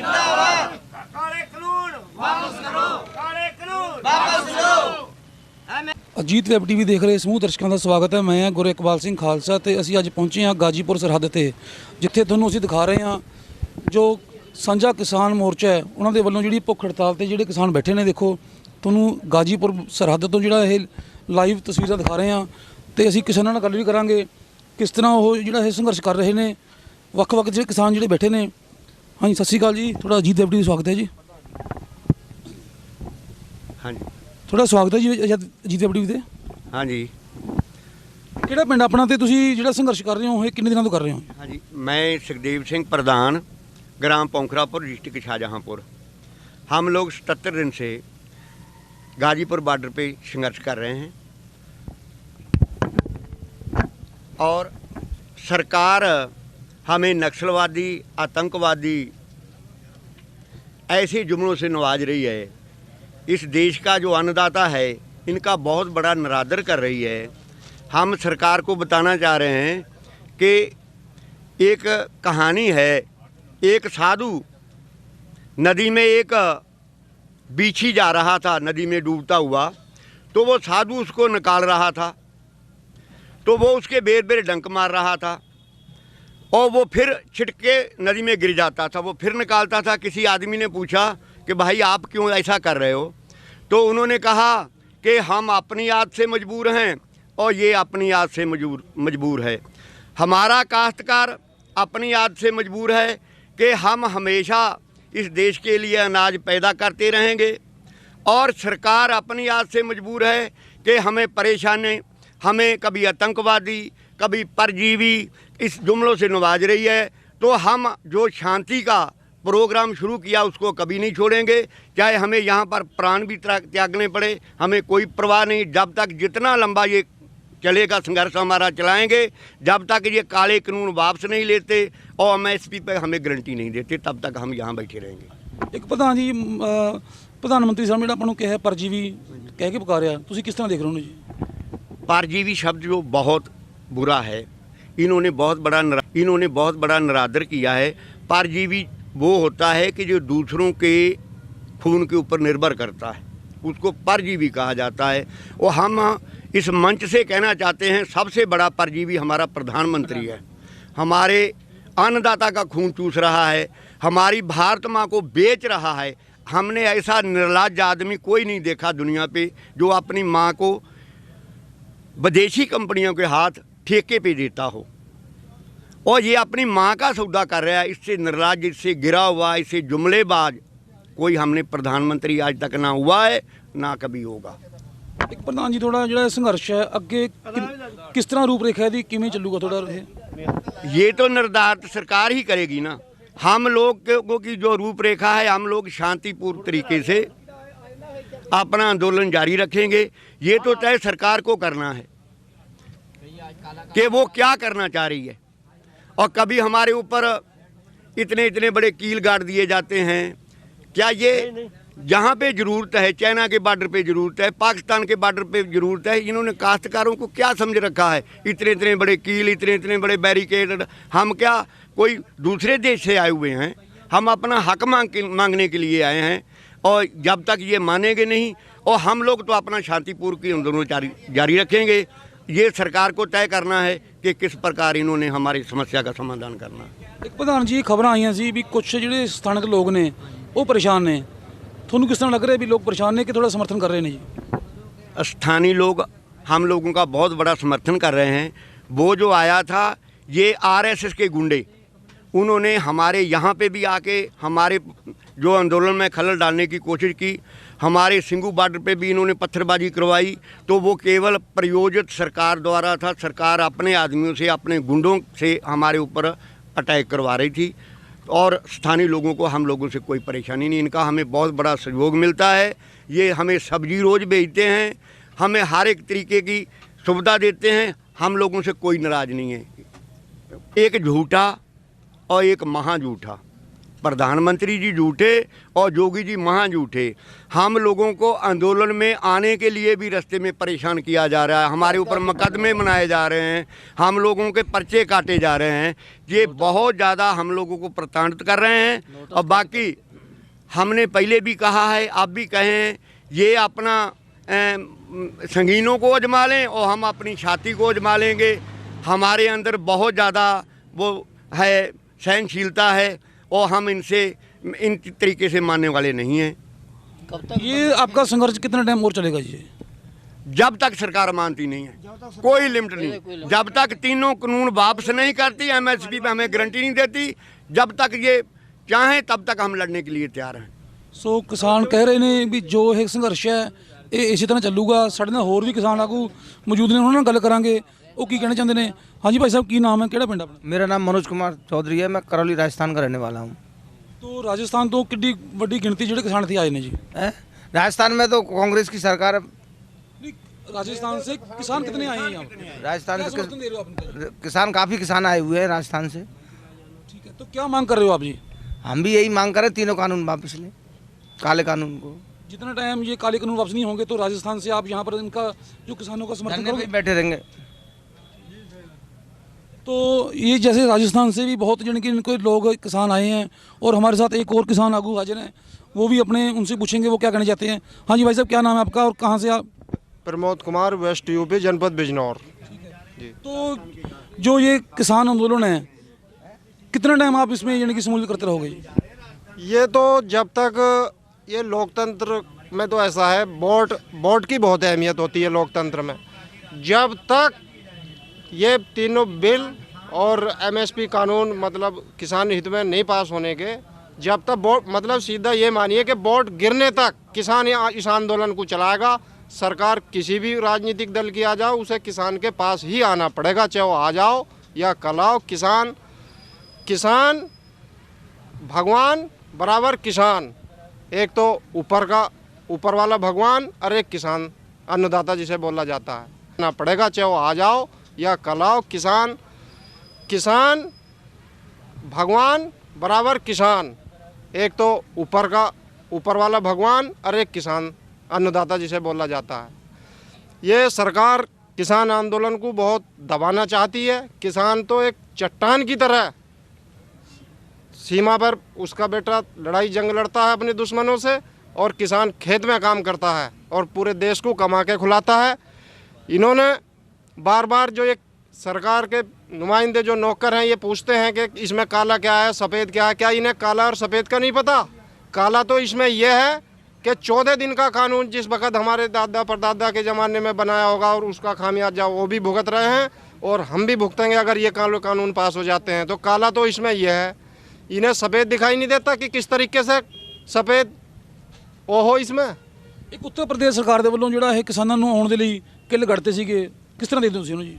जिंदाबाद। काले कानून वापस करो, काले कानून वापस करो। अजीत वैब टीवी देख रहे समूह दर्शकों का स्वागत है। मैं गुर इकबाल सिंह खालसा ਤੇ ਅਸੀਂ ਅੱਜ ਪਹੁੰਚੇ ਹਾਂ ਗਾਜੀਪੁਰ ਸਰਹੱਦ ਤੇ, ਜਿੱਥੇ ਤੁਹਾਨੂੰ ਅਸੀਂ ਦਿਖਾ ਰਹੇ ਹਾਂ ਜੋ ਸਾਂਝਾ ਕਿਸਾਨ ਮੋਰਚਾ ਹੈ ਉਹਨਾਂ ਦੇ ਵੱਲੋਂ ਜਿਹੜੀ ਭੁੱਖ ਹੜਤਾਲ ਤੇ ਜਿਹੜੇ ਕਿਸਾਨ ਬੈਠੇ ਨੇ। ਦੇਖੋ ਤੁਹਾਨੂੰ ਗਾਜੀਪੁਰ ਸਰਹੱਦ ਤੋਂ ਜਿਹੜਾ ਇਹ ਲਾਈਵ ਤਸਵੀਰਾਂ ਦਿਖਾ ਰਹੇ ਹਾਂ ਤੇ ਅਸੀਂ ਕਿਸਾਨਾਂ ਨਾਲ ਗੱਲ ਵੀ ਕਰਾਂਗੇ ਕਿਸ ਤਰ੍ਹਾਂ ਉਹ ਜਿਹੜਾ ਇਹ ਸੰਘਰਸ਼ ਕਰ ਰਹੇ ਨੇ। ਵੱਖ-ਵੱਖ ਜਿਹੜੇ ਕਿਸਾਨ ਜਿਹੜੇ ਬੈਠੇ ਨੇ। ਹਾਂਜੀ, ਸਤਿ ਸ਼੍ਰੀ ਅਕਾਲ ਜੀ, ਤੁਹਾਡਾ ਅਜੀਤ ਵੈਬ टीवी स्वागत है जी। हाँ जी, ਤੁਹਾਡਾ ਸਵਾਗਤ ਹੈ ਜੀ ਅਜੀਤ ਵੈਬ टीवी ਤੇ। हाँ जी, ਕਿਹੜਾ ਪਿੰਡ ਆਪਣਾ ਤੇ ਤੁਸੀਂ ਜਿਹੜਾ ਸੰਘਰਸ਼ ਕਰ ਰਹੇ ਹੋ ਇਹ ਕਿੰਨੇ ਦਿਨਾਂ ਤੋਂ ਕਰ ਰਹੇ ਹੋ? हाँ जी। मैं सुखदेव सिंह प्रधान, ग्राम पोंखरापुर, डिस्ट्रिक्ट शाहजहाँपुर। हम लोग 77 दिन से गाजीपुर बॉर्डर पे संघर्ष कर रहे हैं और सरकार हमें नक्सलवादी, आतंकवादी ऐसे जुमलों से नवाज रही है। इस देश का जो अन्नदाता है इनका बहुत बड़ा निरादर कर रही है। हम सरकार को बताना चाह रहे हैं कि एक कहानी है, एक साधु नदी में एक बीछी जा रहा था, नदी में डूबता हुआ, तो वो साधु उसको निकाल रहा था, तो वो उसके बेर बेर डंक मार रहा था और वो फिर छिटके नदी में गिर जाता था। वो फिर निकालता था। किसी आदमी ने पूछा कि भाई आप क्यों ऐसा कर रहे हो? तो उन्होंने कहा कि हम अपनी आदत से मजबूर हैं और ये अपनी आदत से मजबूर है। हमारा काश्तकार अपनी आदत से मजबूर है कि हम हमेशा इस देश के लिए अनाज पैदा करते रहेंगे और सरकार अपनी आदत से मजबूर है कि हमें परेशानी, हमें कभी आतंकवादी, कभी परजीवी इस जुमलों से नवाज रही है। तो हम जो शांति का प्रोग्राम शुरू किया उसको कभी नहीं छोड़ेंगे, चाहे हमें यहाँ पर प्राण भी त्यागने पड़े, हमें कोई परवाह नहीं। जब तक जितना लंबा ये चलेगा संघर्ष हमारा चलाएंगे, जब तक ये काले कानून वापस नहीं लेते और MSP पे हमें गारंटी नहीं देते, तब तक हम यहाँ बैठे रहेंगे। ਇੱਕ ਪ੍ਰਧਾਨ ਜੀ ਪ੍ਰਧਾਨ ਮੰਤਰੀ ਸਾਹਿਬ ਜਿਹੜਾ ਆਪਾਂ ਨੂੰ ਕਿਹਾ ਪਰਜੀਵੀ ਕਹਿ ਕੇ ਪੁਕਾਰਿਆ, ਤੁਸੀਂ ਕਿਸ ਤਰ੍ਹਾਂ ਦੇਖ ਰਹੇ ਹੋ ਜੀ? परजीवी शब्द जो बहुत बुरा है, इन्होंने बहुत बड़ा निरादर किया है। परजीवी वो होता है कि जो दूसरों के खून के ऊपर निर्भर करता है, उसको परजीवी कहा जाता है। और हम इस मंच से कहना चाहते हैं सबसे बड़ा परजीवी हमारा प्रधानमंत्री है। हमारे अन्नदाता का खून चूस रहा है, हमारी भारत माँ को बेच रहा है। हमने ऐसा निर्लज्ज आदमी कोई नहीं देखा दुनिया पे जो अपनी माँ को विदेशी कंपनियों के हाथ ठेके पे देता हो और ये अपनी माँ का सौदा कर रहा है। इससे निर्लज्ज, इससे गिरा हुआ, इससे जुमलेबाज कोई हमने प्रधानमंत्री आज तक ना हुआ है ना कभी होगा। ਇੱਕ ਪ੍ਰਧਾਨ ਜੀ ਥੋੜਾ ਜਿਹੜਾ ਸੰਘਰਸ਼ ਹੈ ਅੱਗੇ ਕਿਸ ਤਰ੍ਹਾਂ ਰੂਪਰੇਖਾ ਇਹਦੀ ਕਿਵੇਂ ਚੱਲੂਗਾ ਥੋੜਾ ਇਹ? ये तो निर्धारित सरकार ही करेगी ना। हम लोगों की जो रूपरेखा है, हम लोग शांतिपूर्ण तरीके से अपना आंदोलन जारी रखेंगे। ये तो तय सरकार को करना है कि वो क्या करना चाह रही है। और कभी हमारे ऊपर इतने बड़े कील गाड़ दिए जाते हैं। क्या ये जहाँ पे ज़रूरत है, चाइना के बॉर्डर पे ज़रूरत है, पाकिस्तान के बॉर्डर पे ज़रूरत है, इन्होंने काश्तकारों को क्या समझ रखा है? इतने बड़े कील, इतने बड़े बैरिकेड। हम क्या कोई दूसरे देश से आए हुए हैं? हम अपना हक मांगने के लिए आए हैं और जब तक ये मानेंगे नहीं और हम लोग तो अपना शांतिपूर्ण की आंदोलन जारी रखेंगे। ये सरकार को तय करना है कि किस प्रकार इन्होंने हमारी समस्या का समाधान करना है। ਇੱਕ ਪ੍ਰਧਾਨ ਜੀ ਖਬਰਾਂ ਆਈਆਂ ਸੀ ਵੀ ਕੁਝ ਜਿਹੜੇ ਸਥਾਨਕ ਲੋਕ ਨੇ ਉਹ ਪਰੇਸ਼ਾਨ ਨੇ, ਤੁਹਾਨੂੰ ਕਿਸ ਤਰ੍ਹਾਂ ਲੱਗ ਰਿਹਾ ਵੀ ਲੋਕ ਪਰੇਸ਼ਾਨ ਨੇ ਕਿ ਥੋੜਾ ਸਮਰਥਨ ਕਰ ਰਹੇ ਨੇ ਜੀ? स्थानीय लोग हम लोगों का बहुत बड़ा समर्थन कर रहे हैं। वो जो आया था ये RSS के गुंडे, उन्होंने हमारे यहाँ पे भी आके हमारे जो आंदोलन में खलल डालने की कोशिश की। हमारे सिंगू बॉर्डर पे भी इन्होंने पत्थरबाजी करवाई। तो वो केवल प्रयोजित सरकार द्वारा था। सरकार अपने आदमियों से, अपने गुंडों से हमारे ऊपर अटैक करवा रही थी और स्थानीय लोगों को, हम लोगों से कोई परेशानी नहीं। इनका हमें बहुत बड़ा सहयोग मिलता है। ये हमें सब्जी रोज़ भेजते हैं, हमें हर एक तरीके की सुविधा देते हैं। हम लोगों से कोई नाराज़ नहीं है। एक झूठा और एक महाझूठा प्रधानमंत्री जी झूठे और योगी जी महा झूठे। हम लोगों को आंदोलन में आने के लिए भी रास्ते में परेशान किया जा रहा है, हमारे ऊपर मुकदमे बनाए जा रहे हैं, हम लोगों के पर्चे काटे जा रहे हैं। ये बहुत ज़्यादा हम लोगों को प्रताड़ित कर रहे हैं। और बाकी हमने पहले भी कहा है, आप भी कहें, ये अपना संगीनों को आजमा लें और हम अपनी छाती को आजमा लेंगे। हमारे अंदर बहुत ज़्यादा वो है, सहनशीलता है और हम इनसे इन तरीके से मानने वाले नहीं हैं। कब तक ये आपका संघर्ष कितना टाइम और चलेगा जी? जब तक सरकार मानती नहीं है, कोई लिमिट नहीं। जब तक तीनों कानून वापस नहीं करती, MSP पे हमें गारंटी नहीं देती, जब तक ये चाहें तब तक हम लड़ने के लिए तैयार हैं। सो किसान कह रहे ने भी जो एक संघर्ष है ਇਹ ਇਸੇ ਤਰ੍ਹਾਂ ਚੱਲੂਗਾ। ਸਾਡੇ ਨਾਲ ਹੋਰ ਵੀ ਕਿਸਾਨ ਆਗੂ ਮੌਜੂਦ ਨੇ, ਉਹਨਾਂ ਨਾਲ ਗੱਲ ਕਰਾਂਗੇ ਉਹ ਕੀ ਕਹਿਣਾ ਚਾਹੁੰਦੇ ਨੇ। ਹਾਂਜੀ ਭਾਈ ਸਾਹਿਬ, ਕੀ ਨਾਮ ਹੈ, ਕਿਹੜਾ ਪਿੰਡ ਆਪਣਾ? मेरा नाम मनोज कुमार चौधरी है, मैं करौली राजस्थान का रहने वाला हूँ। तो राजस्थान तो कितनी ਵੱਡੀ ਗਿਣਤੀ ਜਿਹੜੇ ਕਿਸਾਨ ਇੱਥੇ ਆਏ ਨੇ ਜੀ? राजस्थान में तो कांग्रेस की सरकार है। नहीं, राजस्थान से किसान कितने आए हैं यहाँ पे? राजस्थान क्या से समर्थन दे रहे हो आप इनको? किसान काफ़ी किसान आए हुए हैं राजस्थान से। ठीक है, तो क्या मांग कर रहे हो आप जी? हम भी यही मांग करें, तीनों कानून वापस लें, काले कानून को। जितना टाइम ये काले कानून वापस नहीं होंगे तो राजस्थान से आप यहाँ पर इनका जो किसानों का समर्थन धरने पे करोगे? बैठे रहेंगे। तो ये जैसे राजस्थान से भी बहुत जन के इनको लोग किसान आए हैं और हमारे साथ एक और किसान आगू हाजिर हैं, वो भी अपने उनसे पूछेंगे वो क्या कहना चाहते हैं। हाँ जी भाई साहब, क्या नाम है आपका और कहाँ से आप? प्रमोद कुमार, वेस्ट यूपी, जनपद बिजनौर। तो जो ये किसान आंदोलन है, कितना टाइम आप इसमें यानी कि शमूलियत करते रहोगे जी? ये तो जब तक ये लोकतंत्र में तो ऐसा है, वोट की बहुत अहमियत होती है लोकतंत्र में। जब तक ये तीनों बिल और MSP कानून मतलब किसान हित में नहीं पास होने के, जब तक वोट मतलब सीधा ये मानिए कि वोट गिरने तक किसान इस आंदोलन को चलाएगा। सरकार किसी भी राजनीतिक दल की आ जाओ, उसे किसान के पास ही आना पड़ेगा, चाहे वो आ जाओ या कल आओ। किसान भगवान बराबर किसान, एक तो ऊपर वाला भगवान और एक किसान अन्नदाता जिसे बोला जाता है, ना पड़ेगा, चाहे वो आ जाओ या कल आओ। किसान भगवान बराबर किसान, एक तो ऊपर वाला भगवान और एक किसान अन्नदाता जिसे बोला जाता है। ये सरकार किसान आंदोलन को बहुत दबाना चाहती है। किसान तो एक चट्टान की तरह सीमा पर उसका बेटा लड़ाई जंग लड़ता है अपने दुश्मनों से, और किसान खेत में काम करता है और पूरे देश को कमा के खिलाता है। इन्होंने बार बार जो एक सरकार के नुमाइंदे जो नौकर हैं, ये पूछते हैं कि इसमें काला क्या है, सफ़ेद क्या है। क्या इन्हें काला और सफ़ेद का नहीं पता? काला तो इसमें यह है कि 14 दिन का कानून जिस वक़्त हमारे दादा परदादा के ज़माने में बनाया होगा और उसका खामियाजा वो भी भुगत रहे हैं और हम भी भुगतेंगे अगर ये कानून पास हो जाते हैं। तो काला तो इसमें यह है। इन्हें सफ़ेद दिखाई नहीं देता कि किस तरीके से सफ़ेद हो इसमें। एक उत्तर प्रदेश सरकार ਦੇ ਵੱਲੋਂ ਜਿਹੜਾ ਇਹ ਕਿਸਾਨਾਂ ਨੂੰ ਆਉਣ ਦੇ ਲਈ ਕਿੱਲ ਘੜਤੇ ਸੀਗੇ, किस तरह देते हो उसਨੂੰ जी?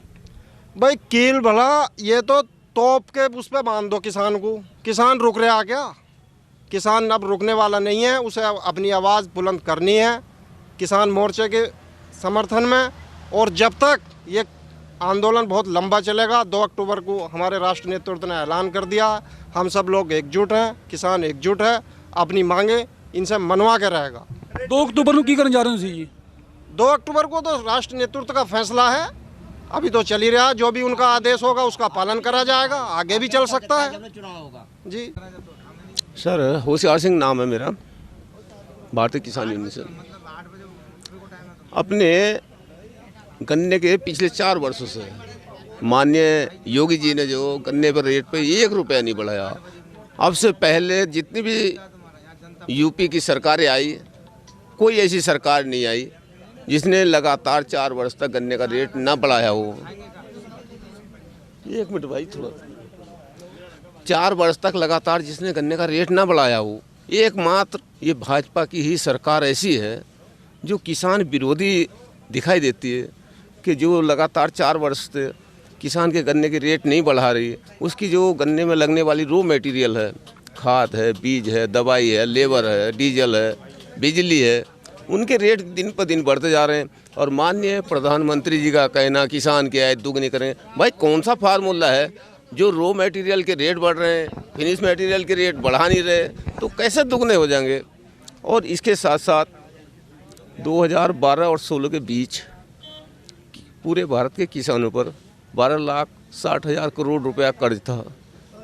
भाई कील भला ये तो तोप के उस पर बांध दो किसान को। किसान रुक रहा क्या? किसान अब रुकने वाला नहीं है, उसे अपनी आवाज़ बुलंद करनी है किसान मोर्चे के समर्थन में। और जब तक ये आंदोलन बहुत लंबा चलेगा, 2 अक्टूबर को हमारे राष्ट्र नेतृत्व ने ऐलान कर दिया, हम सब लोग एकजुट हैं, किसान एकजुट है, अपनी मांगे इनसे मनवा के रहेगा। 2 अक्टूबर ਨੂੰ ਕੀ ਕਰਨ ਜਾ ਰਹੇ ਹੋ ਤੁਸੀਂ जी? 2 अक्टूबर को तो राष्ट्र नेतृत्व का फैसला है, अभी तो चल ही रहा। जो भी उनका आदेश होगा उसका पालन करा जाएगा, आगे भी चल सकता है जी। सर होशियार सिंह नाम है मेरा, भारतीय किसान यूनियन से। अपने गन्ने के पिछले 4 वर्षों से माननीय योगी जी ने जो गन्ने पर रेट पे 1 रुपया नहीं बढ़ाया। अब से पहले जितनी भी यूपी की सरकारें आई, कोई ऐसी सरकार नहीं आई जिसने लगातार 4 वर्ष तक गन्ने का रेट ना बढ़ाया हो। 1 मिनट भाई, थोड़ा 4 वर्ष तक लगातार जिसने गन्ने का रेट ना बढ़ाया हो, एकमात्र ये भाजपा की ही सरकार ऐसी है जो किसान विरोधी दिखाई देती है, कि जो लगातार 4 वर्ष से किसान के गन्ने के रेट नहीं बढ़ा रही है। उसकी जो गन्ने में लगने वाली रॉ मटेरियल है, खाद है, बीज है, दवाई है, लेबर है, डीजल है, बिजली है, उनके रेट दिन पर दिन बढ़ते जा रहे हैं। और माननीय प्रधानमंत्री जी का कहना किसान की आय दुगनी करें। भाई कौन सा फार्मूला है जो रॉ मटेरियल के रेट बढ़ रहे हैं, फिनिश मटेरियल के रेट बढ़ा नहीं रहे, तो कैसे दुगने हो जाएंगे। और इसके साथ साथ 2012 और 16 के बीच पूरे भारत के किसानों पर 12,60,000 करोड़ रुपया कर्ज था,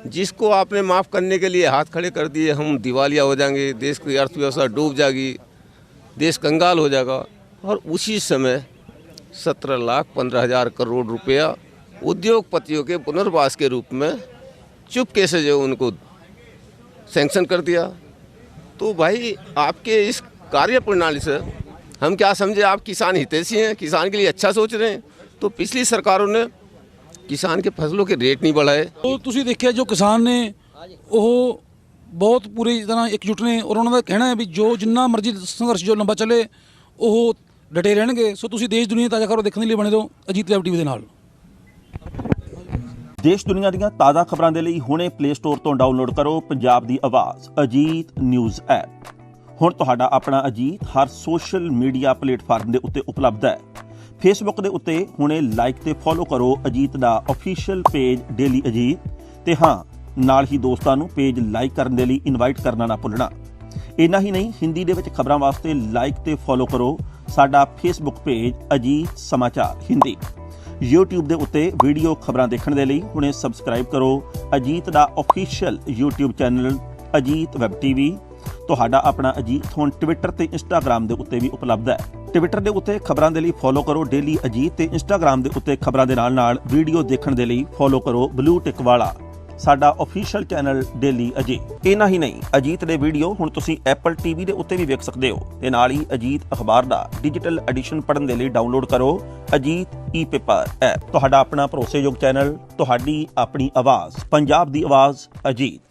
जिसको आपने माफ़ करने के लिए हाथ खड़े कर दिए। हम दिवालिया हो जाएंगे, देश की अर्थव्यवस्था डूब जाएगी, देश कंगाल हो जाएगा। और उसी समय 17,15,000 करोड़ रुपया उद्योगपतियों के पुनर्वास के रूप में चुपके से जो उनको सैंक्शन कर दिया। तो भाई आपके इस कार्य प्रणाली से हम क्या समझे, आप किसान हितैषी हैं, किसान के लिए अच्छा सोच रहे हैं। तो पिछली सरकारों ने किसान के फसलों के रेट नहीं बढ़ाए। तो ਤੁਸੀਂ ਦੇਖਿਆ ਜੋ ਕਿਸਾਨ ਨੇ ਉਹ ਬਹੁਤ ਪੂਰੀ ਤਰ੍ਹਾਂ ਇਕਜੁੱਟ ਨੇ ਔਰ ਉਹਨਾਂ ਦਾ ਕਹਿਣਾ ਹੈ ਵੀ ਜੋ ਜਿੰਨਾ ਮਰਜ਼ੀ ਸੰਘਰਸ਼ ਜੋ ਲੰਬਾ ਚੱਲੇ ਉਹ ਡਟੇ ਰਹਿਣਗੇ। ਸੋ ਤੁਸੀਂ ਦੇਸ਼ ਦੁਨੀਆ ਤਾਜ਼ਾ ਖਬਰ ਦੇਖਣ ਦੇ ਲਈ ਬਣੇ ਰਹੋ ਅਜੀਤ ਵੈਬ ਟੀਵੀ ਦੇ ਨਾਲ। ਦੇਸ਼ ਦੁਨੀਆ ਦੀਆਂ ਤਾਜ਼ਾ ਖਬਰਾਂ ਦੇ ਲਈ ਹੁਣੇ ਪਲੇ ਸਟੋਰ ਤੋਂ ਡਾਊਨਲੋਡ ਕਰੋ ਪੰਜਾਬ ਦੀ ਆਵਾਜ਼ ਅਜੀਤ ਨਿਊਜ਼ ਐਪ। ਹੁਣ ਤੁਹਾਡਾ ਆਪਣਾ ਅਜੀਤ ਹਰ ਸੋਸ਼ਲ ਮੀਡੀਆ ਪਲੇਟਫਾਰਮ ਦੇ ਉੱਤੇ ਉਪਲਬਧ ਹੈ। ਫੇਸਬੁੱਕ ਦੇ ਉੱਤੇ ਹੁਣੇ ਲਾਈਕ ਤੇ ਫੋਲੋ ਕਰੋ ਅਜੀਤ ਦਾ ਅਫੀਸ਼ੀਅਲ ਪੇਜ ਡੇਲੀ ਅਜੀਤ, ਤੇ ਹਾਂ ਨਾਲ ਹੀ ਦੋਸਤਾਂ ਨੂੰ ਪੇਜ ਲਾਈਕ ਕਰਨ ਦੇ ਲਈ ਇਨਵਾਈਟ ਕਰਨਾ ਨਾ ਭੁੱਲਣਾ। ਇੰਨਾ ਹੀ ਨਹੀਂ, ਹਿੰਦੀ ਦੇ ਵਿੱਚ ਖਬਰਾਂ ਵਾਸਤੇ ਲਾਈਕ ਤੇ ਫੋਲੋ ਕਰੋ ਸਾਡਾ ਫੇਸਬੁੱਕ ਪੇਜ ਅਜੀਤ ਸਮਾਚਾਰ ਹਿੰਦੀ। YouTube ਦੇ ਉੱਤੇ ਵੀਡੀਓ ਖਬਰਾਂ ਦੇਖਣ ਦੇ ਲਈ ਹੁਣੇ ਸਬਸਕ੍ਰਾਈਬ ਕਰੋ ਅਜੀਤ ਦਾ official YouTube channel Ajit web TV. ਤੁਹਾਡਾ ਆਪਣਾ ਅਜੀਤ ਹੁਣ ਟਵਿੱਟਰ ਤੇ ਇੰਸਟਾਗ੍ਰਾਮ ਦੇ ਉੱਤੇ ਵੀ ਉਪਲਬਧ ਹੈ। ਟਵਿੱਟਰ ਦੇ ਉੱਤੇ ਖਬਰਾਂ ਦੇ ਲਈ ਫੋਲੋ ਕਰੋ ਡੇਲੀ ਅਜੀਤ, ਤੇ ਇੰਸਟਾਗ੍ਰਾਮ ਦੇ ਉੱਤੇ ਖਬਰਾਂ ਦੇ ਨਾਲ ਵੀਡੀਓ ਦੇਖਣ ਦੇ ਲਈ ਫੋਲੋ ਕਰੋ ਬਲੂ ਟਿਕ ਵਾਲਾ ਸਾਡਾ ਅਫੀਸ਼ੀਅਲ ਚੈਨਲ ਡੇਲੀ ਅਜੀਤ। ਇੰਨਾ ਹੀ ਨਹੀਂ, ਅਜੀਤ ਦੇ ਵੀਡੀਓ ਹੁਣ ਤੁਸੀਂ ਐਪਲ ਟੀਵੀ ਦੇ ਉੱਤੇ ਵੀ ਵੇਖ ਸਕਦੇ ਹੋ, ਤੇ ਨਾਲ ਹੀ ਅਜੀਤ ਅਖਬਾਰ ਦਾ ਡਿਜੀਟਲ ਐਡੀਸ਼ਨ ਪੜ੍ਹਨ ਦੇ ਲਈ ਡਾਊਨਲੋਡ ਕਰੋ ਅਜੀਤ ਈ ਪੇਪਰ ਐਪ। ਤੁਹਾਡਾ ਆਪਣਾ ਭਰੋਸੇਯੋਗ ਚੈਨਲ, ਤੁਹਾਡੀ ਆਪਣੀ ਆਵਾਜ਼, ਪੰਜਾਬ ਦੀ ਆਵਾਜ਼ ਅਜੀਤ।